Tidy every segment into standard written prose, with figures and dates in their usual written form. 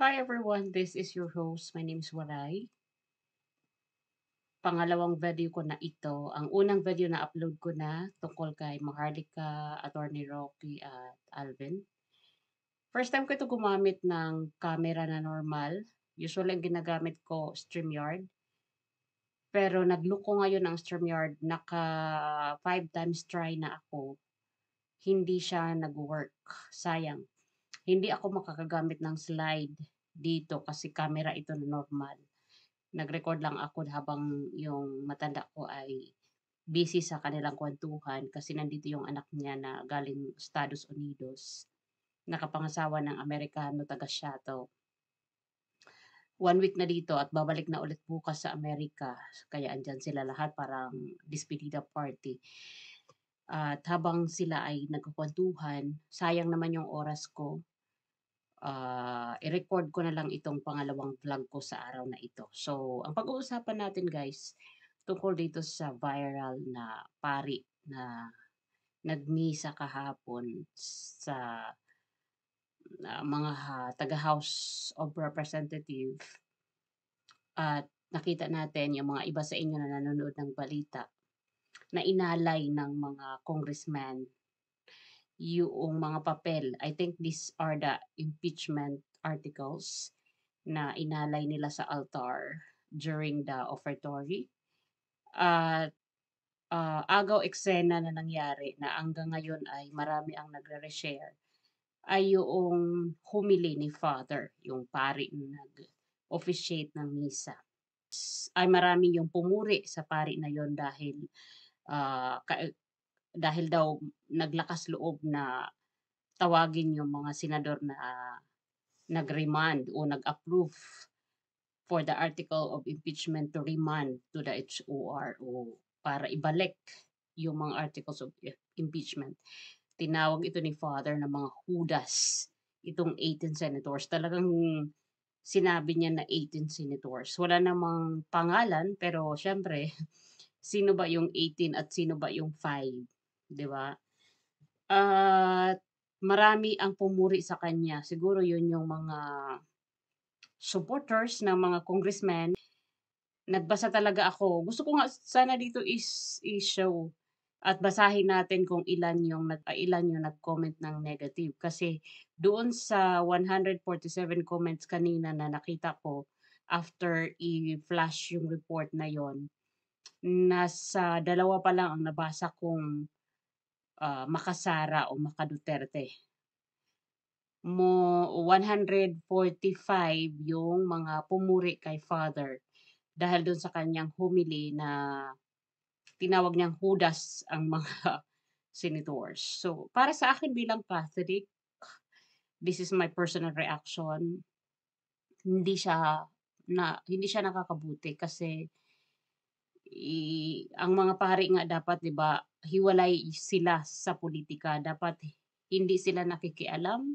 Hi everyone, this is your host. My name is Waray. Pangalawang video ko na ito. Ang unang video na upload ko na tungkol kay Maharlika, Attorney Rocky at Alvin. First time ko ito gumamit ng camera na normal. Usually ang ginagamit ko StreamYard. Pero nagluko ngayon ng StreamYard. Naka 5 times try na ako. Hindi siya nag-work. Sayang. Hindi ako makakagamit ng slide dito kasi camera ito na normal. Nag-record lang ako habang yung matanda ko ay busy sa kanilang kwentuhan kasi nandito yung anak niya na galing Estados Unidos. Nakapangasawa ng Amerikano, taga Seattle. 1 week na dito at babalik na ulit bukas sa Amerika. Kaya andyan sila lahat parang despedida party. At habang sila ay nagkukwentuhan, sayang naman yung oras ko. I-record ko na lang itong pangalawang vlog ko sa araw na ito. So, ang pag-uusapan natin guys, tungkol dito sa viral na pari na nagmisa kahapon sa mga taga-House of Representative at nakita natin yung mga iba sa inyo na nanonood ng balita na inalay ng mga congressman yung mga papel. I think these are the impeachment articles na inalay nila sa altar during the offertory. At agaw eksena na nangyari na hanggang ngayon ay marami ang nagre-reshare ay yung humili ni Father, yung pari na nag-officiate ng misa. Ay marami yung pumuri sa pari na yon ah, ka- dahil daw naglakas loob na tawagin yung mga senador na nag-remand o nag-approve for the article of impeachment to remand to the HOR o para ibalik yung mga articles of impeachment. Tinawag ito ni Father na mga hudas, itong 18 senators. Talagang sinabi niya na 18 senators. Wala namang pangalan, pero syempre, sino ba yung 18 at sino ba yung 5, 'di ba? At marami ang pumuri sa kanya. Siguro yun yung mga supporters ng mga congressmen. Nagbasa talaga ako. Gusto ko nga sana dito i-show at basahin natin kung ilan yung nag-comment ng negative. Kasi doon sa 147 comments kanina na nakita ko, after i-flash yung report na yon, nasa dalawa pa lang ang nabasa kong makasara o makaduterte. 145 yung mga pumuri kay Father dahil dun sa kanyang humili na tinawag niyang hudas ang mga senators. So, para sa akin bilang Catholic, this is my personal reaction, hindi siya hindi siya nakakabuti kasi ang mga pari nga dapat 'di ba, hiwalay sila sa politika. Dapat hindi sila nakikialam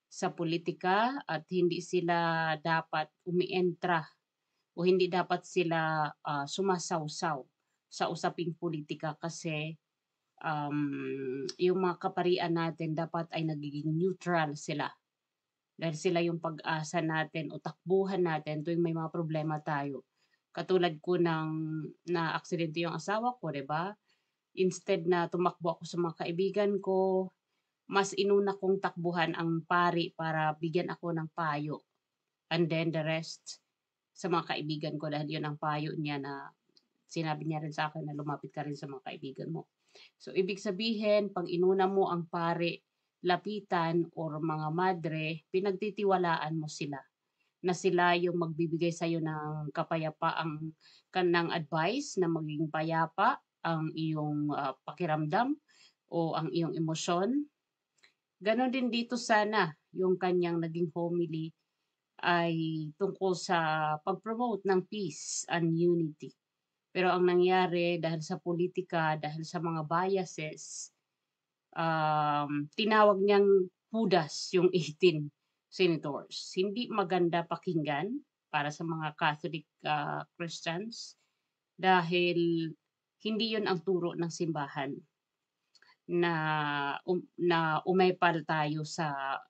sa politika at hindi sila dapat umientra o hindi dapat sila sumasawsaw sa usaping politika kasi yung mga kaparian natin dapat ay nagiging neutral sila. Dahil sila yung pag-asa natin o takbuhan natin tuwing may mga problema tayo. Katulad ko ng naaksidente yung asawa ko, 'di ba? Instead na tumakbo ako sa mga kaibigan ko, mas inuna kong takbuhan ang pari para bigyan ako ng payo. And then the rest sa mga kaibigan ko dahil yun ang payo niya na sinabi niya rin sa akin na lumapit ka rin sa mga kaibigan mo. So, ibig sabihin, 'pag inuna mo ang pari, lapitan or mga madre, pinagtitiwalaan mo sila, na sila yung magbibigay sa'yo ng kapayapaang kanang advice na maging payapa ang iyong, pakiramdam o ang iyong emosyon. Gano'n din dito sana yung kanyang naging homily ay tungkol sa pag-promote ng peace and unity. Pero ang nangyari dahil sa politika, dahil sa mga biases, tinawag niyang hudas yung 18 senators. Hindi maganda pakinggan para sa mga Catholic, Christians dahil hindi 'yun ang turo ng simbahan na na umepal kayo sa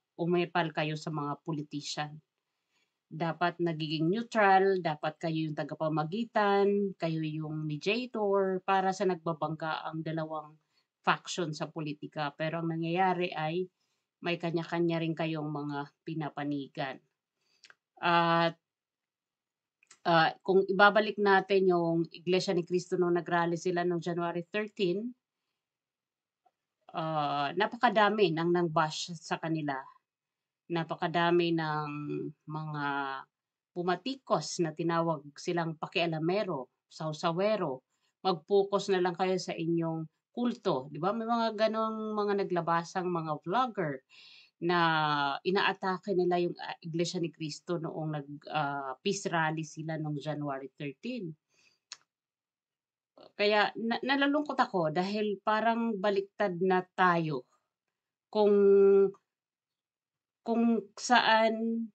mga politician. dapat nagiging neutral, dapat kayo yung tagapamagitan, kayo yung mediator para sa nagbabangga ang dalawang faction sa politika. Pero ang nangyayari ay may kanya-kanya rin kayong mga pinapanigan. At kung ibabalik natin yung Iglesia ni Cristo nung nag-rally sila nung January 13, napakadami ng nang-bash sa kanila. Napakadami ng mga pumatikos na tinawag silang pakialamero, sawsawero, mag-focus na lang kayo sa inyong kulto, 'di ba? May mga gano'ng mga naglabasang mga vlogger na inaatake nila yung, Iglesia ni Cristo noong peace rally sila nung January 13. Kaya nalulungkot ako dahil parang baliktad na tayo kung saan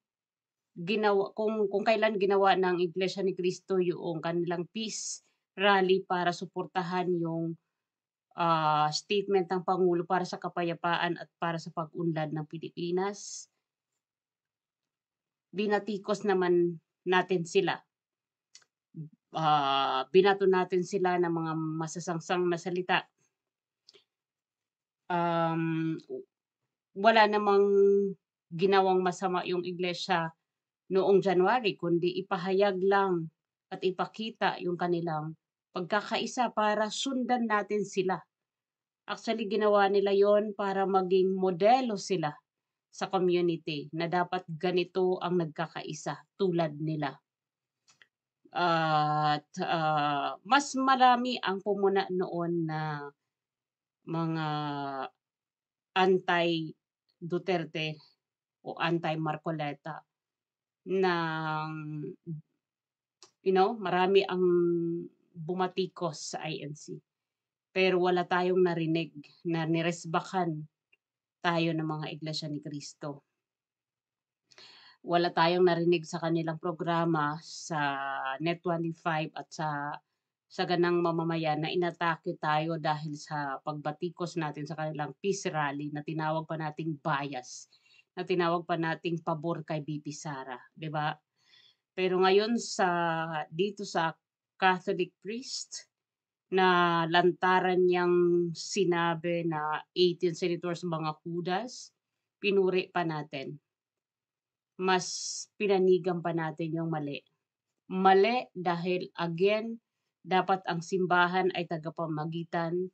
kung kailan ginawa ng Iglesia ni Cristo yung kanilang peace rally para suportahan yung, statement ng Pangulo para sa kapayapaan at para sa pag-unlad ng Pilipinas. Binatikos naman natin sila. Binato natin sila ng mga masasangsang na salita. Wala namang ginawang masama yung iglesia noong January kundi ipahayag lang at ipakita yung kanilang pagkakaisa para sundan natin sila. Actually ginawa nila yon para maging modelo sila sa community na dapat ganito ang nagkakaisa tulad nila. At, mas marami ang pumuna noon na mga anti-Duterte o anti-Marcoleta ng marami ang bumatikos sa INC. Pero wala tayong narinig na niresbakan tayo ng mga Iglesia ni Cristo. Wala tayong narinig sa kanilang programa sa Net25 at sa ganang mamamayan na inatake tayo dahil sa pagbatikos natin sa kanilang peace rally na tinawag pa nating bias, na tinawag pa nating pabor kay BP Sara, 'di ba? Pero ngayon dito sa Catholic priest na lantaran niyang sinabi na 18 senators mga Judas, pinuri pa natin. Mas pinanigan pa natin yung mali. Mali dahil again, dapat ang simbahan ay tagapamagitan,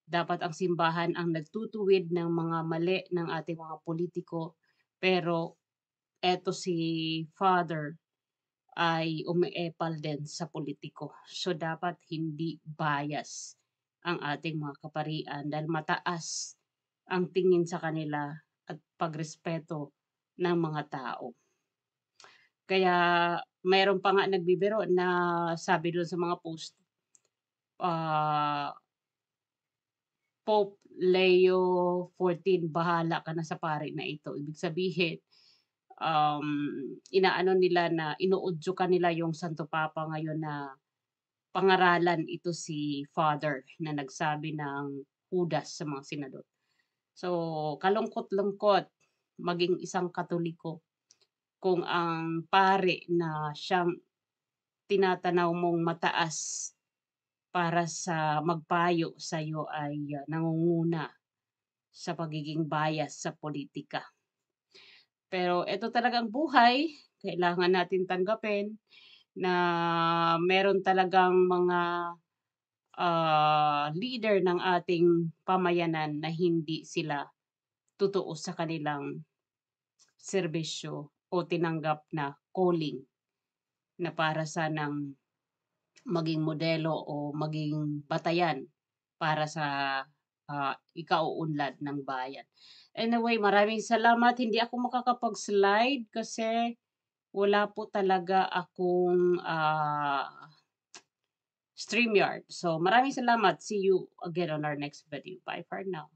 dapat ang simbahan ang nagtutuwid ng mga mali ng ating mga politiko, pero eto si Father ay umeepal din sa politiko. So dapat hindi bias ang ating mga kaparian dahil mataas ang tingin sa kanila at pagrespeto ng mga tao. Kaya mayroon pa nga nagbibiro na sabi dun sa mga post, ah, Pope Leo 14, bahala ka na sa pari na ito. Ibig sabihin, inaano nila na inuudyukan nila yung Santo Papa ngayon na pangaralan ito si Father na nagsabi ng Judas sa mga senador. So, kalungkot-lungkot maging isang Katoliko kung ang pari na siyang tinatanaw mong mataas para sa magpayo sa'yo ay nangunguna sa pagiging bias sa politika. Pero ito talagang buhay, kailangan natin tanggapin na meron talagang mga leader ng ating pamayanan na hindi sila totoo sa kanilang serbisyo o tinanggap na calling na para sanang maging modelo o maging batayan para sa ikauunlad ng bayan. Anyway, maraming salamat. Hindi ako makakapag-slide kasi wala po talaga akong StreamYard. So maraming salamat. See you again on our next video. Bye for now.